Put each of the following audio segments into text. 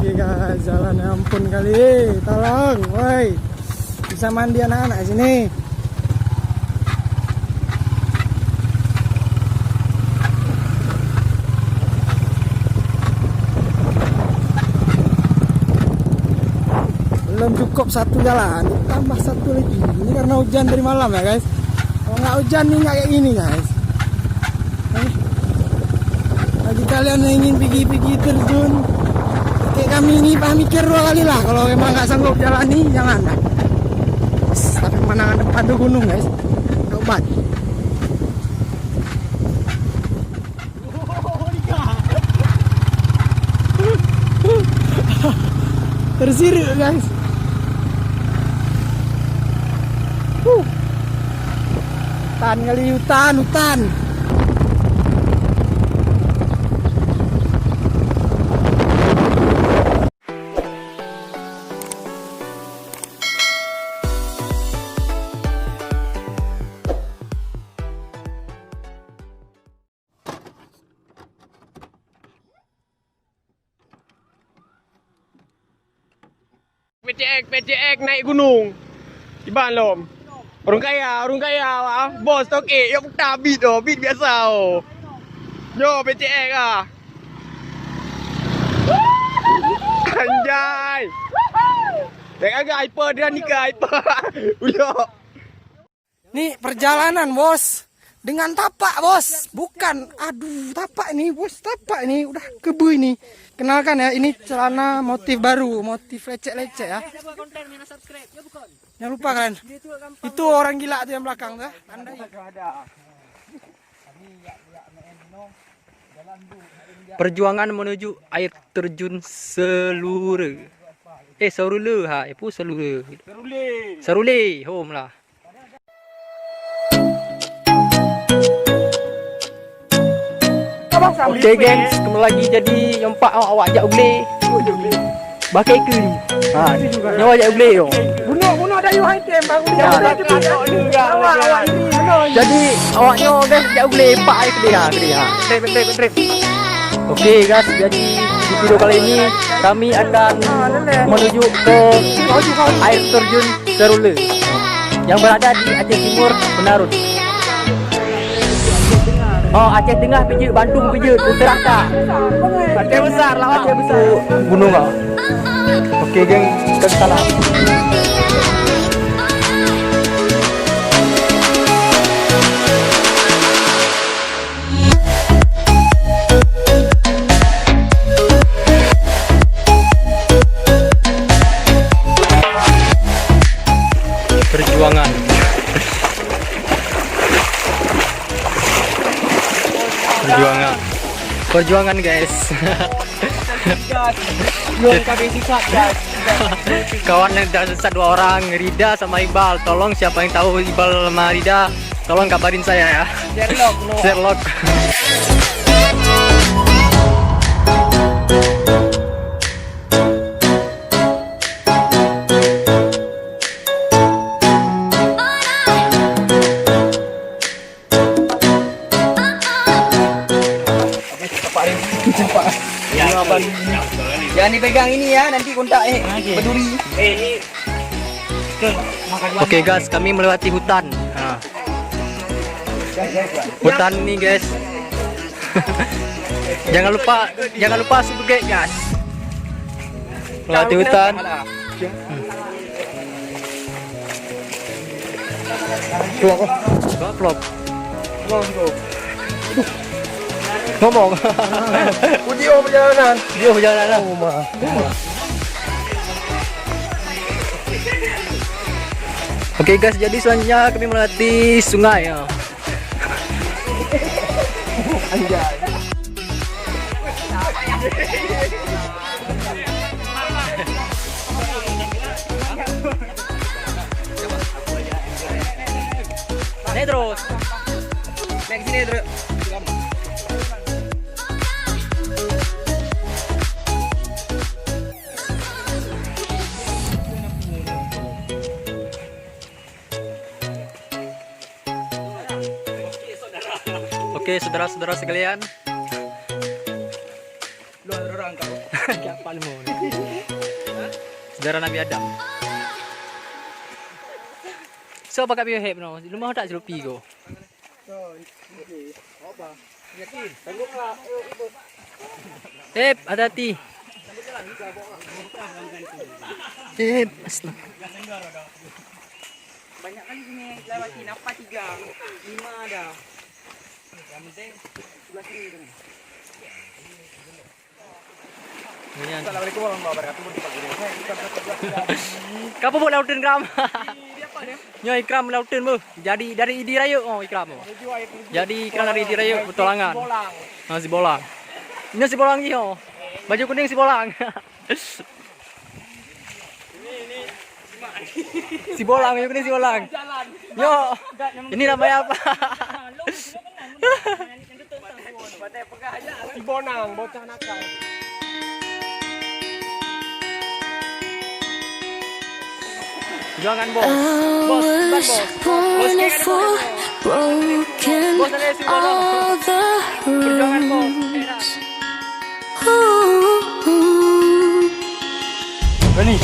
Oke guys, jalan ya ampun kali. Tolong, woi. Bisa mandi anak-anak sini. Belum cukup satu jalan, tambah satu lagi. Ini karena hujan dari malam ya guys. Kalau nggak hujan nih nggak kayak gini guys. Bagi kalian yang ingin pergi terjun kayak kami ini, mikir dua kali lah. Kalau emang nggak sanggup jalan nih, jangan lah. Tapi pemandangan depan tuh gunung guys, obat. Tersirik guys. Hutan kali, hutan. PCX naik gunung. Iban lom. Orang kaya, bos toke, ya putar beat biasa Yo PCX ah. Anjay. Tengok agak hyper dia ni ke hyper. Yo. Nih perjalanan bos, dengan tapak bos, bukan, aduh tapak ini bos, tapak ini udah kebu ini. Kenalkan ya, ini celana motif baru, motif lecek-lecek ya. Jangan lupa kalian, itu orang gila tuh yang belakang tuh, Anda Perjuangan menuju air terjun Selure. Serule ha, itu Selure. Serule, home lah. Okay gengs, kembali lagi jadi nyompak awak ajak ugle. Bakai ke ni. Ha, nyawa ajak ugle yo. bunuh ada you item baru Jadi awaknya guys ajak ugle pak air ke dia. Trip. Okey guys, jadi di video kali ini kami akan menuju ke air terjun Serule yang berada di Aceh Timur, Menarut. Aceh Tengah pijak, Bandung pijak, Terasa. Aceh besar lah, Aceh besar. Gunung ah. Okey geng, kita salam. Perjuangan guys. Kawan yang tersesat 2 orang, Rida sama Iqbal. Tolong siapa yang tahu Iqbal sama Rida, tolong kabarin saya ya. Sherlock. Jangan dipegang ini ya, nanti kontak berduri. Oke guys, kami melewati hutan. Hutan nih guys. jangan lupa subscribe guys. Melewati hutan. Vlog. Ngomong. Video perjalanan. Oke guys, jadi selanjutnya kami melewati sungai ya. Anjay. Naik terus. Naik sini terus. Oke, saudara-saudara sekalian. Kapal mo. Saudara Nabi Adam. So baka biar hep no. Rumah tak serupi ko. Hep, hati-hati. Hep, asna. Banyak kali sini lewati nafas 3, 5 dah. Yang penting sebelah sini tu. Assalamualaikum warahmatullahi wabarakatuh. Kamu buat lautan kram. Nyo ikram lautan bu. Jadi dari Idi Raya ikram. Jadi ikram dari Idi Raya petualangan. Si Bolang. Ini si Bolang ni Baju kuning si Bolang. Si Bolang, baju kuning si Bolang. Yo. Ini namanya apa? Si Bonang, bocah nakal. Jangan bos. Bos, bukan bos. Bos kayak ada bos. Bos ada si Bolang. Perjuangan bos. Berani.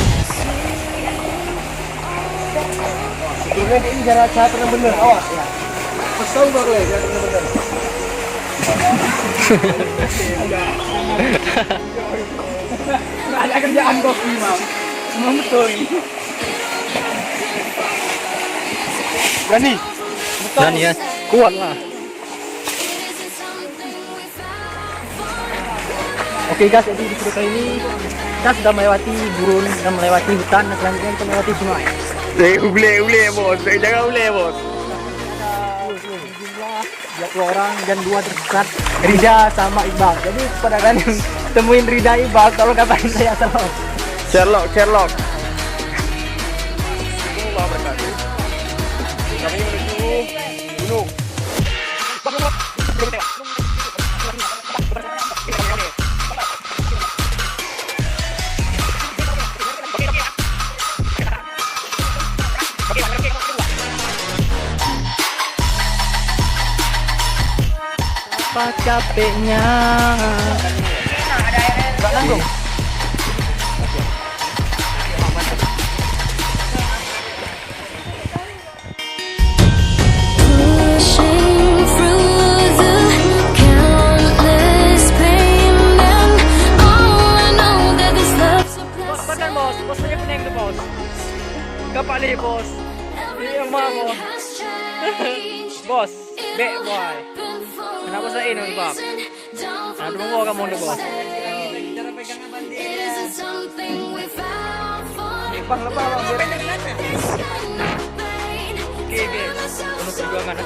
Sebelumnya ini cara yang benar, awas ya. Pesau gak boleh, cara yang benar. Nggak ada kerjaan kopi mau. Semua betul. Berani. Berani ya. Kuat lah. Oke guys, jadi di video kali ini kita sudah melewati gurun, sudah melewati hutan, dan selanjutnya kita melewati sungai. Ule bos, jangan ule bos. Ada 2 orang dan 2 tersesat, Rida sama Iqbal. Jadi kepada kalian yang temuin Rida Iqbal, tolong kabarin saya tolong. Sherlock. Allah berkati. Kami menuju gunung. Apa capeknya? Enggak nanggung. Pushing through the countless pain, and all I know that this love Bos, makan bos. Bos punya pening tu bos. Kapak ni bos. Ini emak bos. Bos, bek boy. Kenapa saya ini bab? Nah, tunggu kamu ni bos. Lepas bang. Okey guys, penuh perjuangan.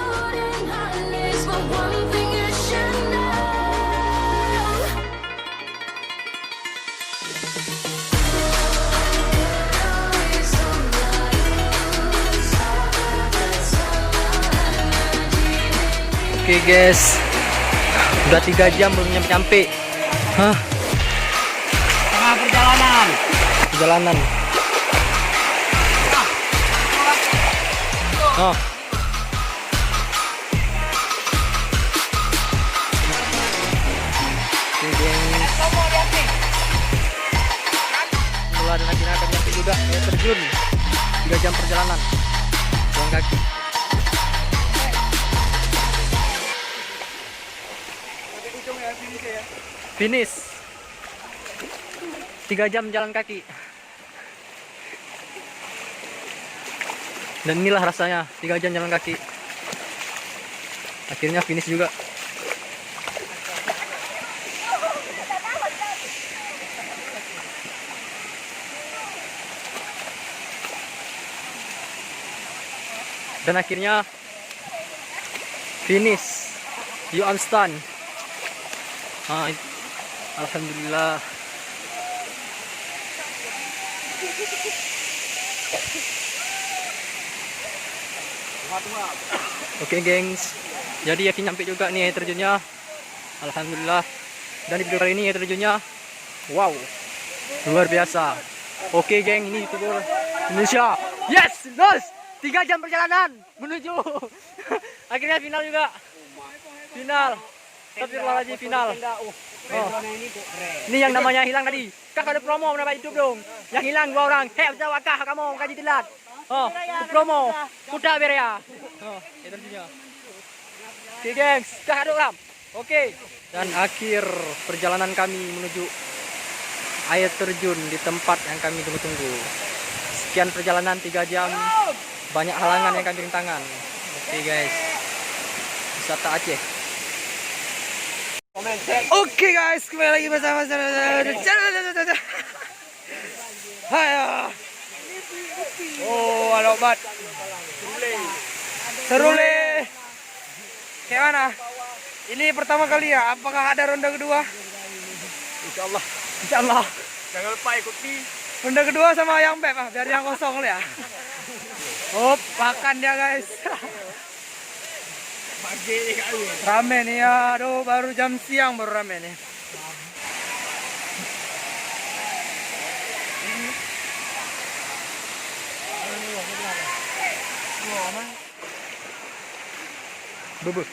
Oke guys, udah 3 jam belum nyampe. Hah? Tengah perjalanan. Perjalanan. Oh. Oke guys. Mulai dan akhirnya akan nyampe juga ya, terjun 3 jam perjalanan jalan kaki. Finish 3 jam jalan kaki. Dan inilah rasanya 3 jam jalan kaki. Akhirnya finish juga. Dan akhirnya finish. You understand? Alhamdulillah. Oke gengs, jadi yakin nyampe juga nih air terjunnya. Alhamdulillah. Dan di video kali ini air terjunnya, wow, luar biasa. Oke geng, ini YouTuber Indonesia. Yes, guys, 3 jam perjalanan menuju. Akhirnya final juga. Final. Tapi lagi final. Oh. Ini yang namanya hilang tadi. Kak ada promo nama YouTube dong. Yang hilang 2 orang. Hei, jawab kah kamu kaji telat. Oh, itu promo. Kuda berea. Oh, itu dia. Oke, gengs. Kak ada orang. Oke. Dan akhir perjalanan kami menuju air terjun di tempat yang kami tunggu-tunggu. Sekian perjalanan 3 jam. Banyak halangan yang kami rintangan. Oke, guys. Wisata Aceh. Oke guys, kembali lagi bersama saya. Hai. Oh, halo Bat. Serule. Kayak mana? Ini pertama kali ya. Apakah ada ronde kedua? Insyaallah. Insyaallah. Jangan lupa ikuti. Ronde kedua sama yang beb ah, biar yang kosong ya. Hop, makan dia guys. Rame nih ya, aduh baru jam siang baru rame nih. Bubuk.